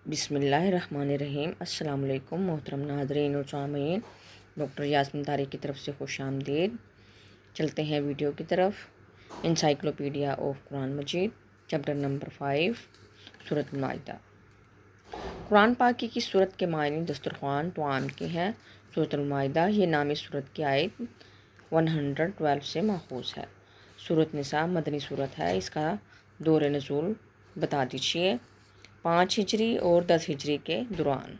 بسم اللہ الرحمن الرحیم۔ السلام علیکم محترم ناظرین و سامعین، ڈاکٹر یاسمین طارق کی طرف سے خوش آمدید۔ چلتے ہیں ویڈیو کی طرف۔ Encyclopedia of Quran Majeed, chapter number 5، سورۃ المائدہ۔ قرآن پاک کی سورت کے معنی دسترخوان طعام کے ہیں۔ سورۃ المائدہ یہ نام اس سورت کی آیت 112 سے ماخوذ ہے۔ سورۃ نساء مدنی سورت ہے۔ اس کا دور نزول بتا دیجیے۔ 5 ہجری اور 10 ہجری کے دوران۔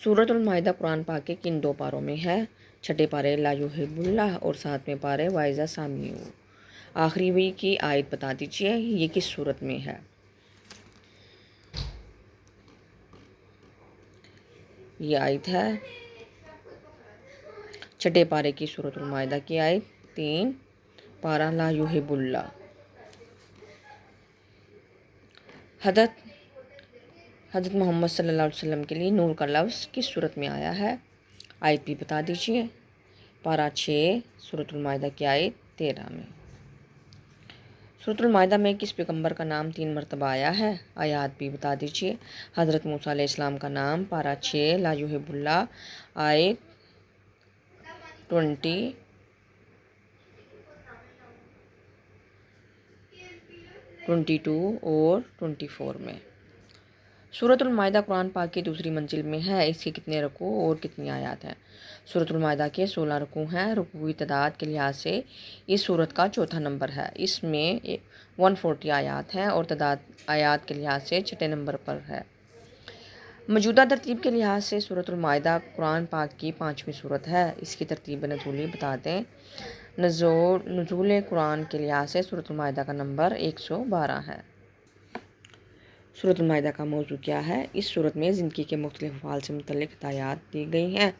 سورۃ المائدہ قرآن پاک کے کن 2 پاروں میں ہے؟ چھٹے پارے لا یحب اللہ اور 7ویں پارے وَإِذَا سَمِعُوا۔ آخری بھی کی آیت بتا دیجیے، یہ کس سورت میں ہے؟ یہ آیت ہے چھٹے پارے کی سورۃ المائدہ کی آیت 3، پارہ لا یحب اللہ۔ حضرت محمد صلی اللہ علیہ وسلم کے لیے نور کا لفظ کس صورت میں آیا ہے؟ آیت بھی بتا دیجیے۔ پارہ 6 سورۃ المائدہ کی آیت 13 میں۔ سورۃ المائدہ میں کس پیغمبر کا نام 3 مرتبہ آیا ہے؟ آیات بھی بتا دیجیے۔ حضرت موسیٰ علیہ السلام کا نام، پارہ 6 لا یحب اللہ، آیت 22 اور 24 میں۔ سورۃ المائدہ قرآن پاک کی دوسری منزل میں ہے۔ اس کے کتنے رکوع اور کتنی آیات ہیں؟ سورۃ المائدہ کے 16 رکوع ہیں۔ رکوعی تعداد کے لحاظ سے اس سورت کا چوتھا نمبر ہے۔ اس میں 140 آیات ہیں اور تعداد آیات کے لحاظ سے 6 نمبر پر ہے۔ موجودہ ترتیب کے لحاظ سے سورۃ المائدہ قرآن پاک کی 5ویں سورت ہے۔ اس کی ترتیب نزولی بتا دیں۔ نزول قرآن کے لحاظ سے سورۃ المائدہ کا نمبر 112 ہے۔ سورۃ المائدہ کا موضوع کیا ہے؟ اس سورت میں زندگی کے مختلف افعال سے متعلق ہدایات دی گئی ہیں۔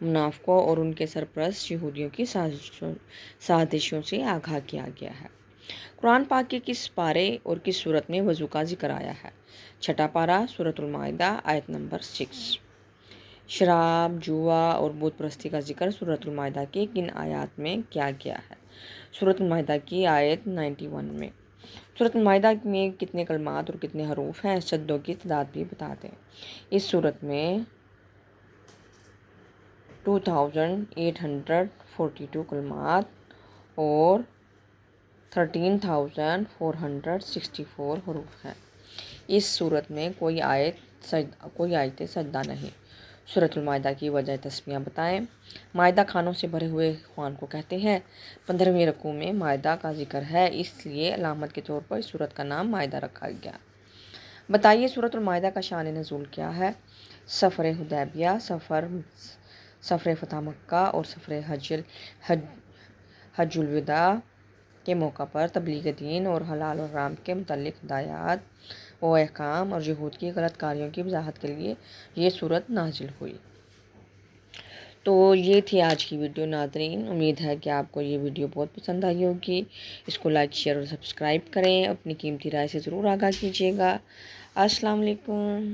منافقوں اور ان کے سرپرست یہودیوں کی سازشوں سے آگاہ کیا گیا ہے۔ قرآن پاک کے کس پارے اور کس سورت میں وضو کا ذکر آیا ہے؟ چھٹا پارہ سورۃ المائدہ آیت نمبر 6۔ شراب، جوا اور بت پرستی کا ذکر سورۃ المائدہ کے کن آیات میں کیا گیا ہے؟ سورۃ المائدہ کی آیت 91 میں۔ سورۃ المائدہ میں کتنے کلمات اور کتنے حروف ہیں؟ سجدوں کی تعداد بھی بتا دیں۔ اس سورت میں 2842 کلمات اور 13464 حروف ہیں۔ اس سورت میں کوئی آیت سجدہ نہیں۔ سورۃ المائدہ کی وجہ تسمیہ بتائیں۔ مائدہ کھانوں سے بھرے ہوئے خوان کو کہتے ہیں۔ 15ویں رکوع میں مائدہ کا ذکر ہے، اس لیے علامت کے طور پر اس سورت کا نام مائدہ رکھا گیا۔ بتائیے سورۃ المائدہ کا شان نزول کیا ہے؟ سفر حدیبیہ، سفر فتح مکہ اور سفر حج الوداع کے موقع پر تبلیغ دین اور حلال اور حرام کے متعلق ہدایات و احکام اور یہود کی غلط کاریوں کی وضاحت کے لیے یہ سورت نازل ہوئی۔ تو یہ تھی آج کی ویڈیو ناظرین۔ امید ہے کہ آپ کو یہ ویڈیو بہت پسند آئی ہوگی۔ اس کو لائک، شیئر اور سبسکرائب کریں۔ اپنی قیمتی رائے سے ضرور آگاہ کیجیے گا۔ السلام علیکم۔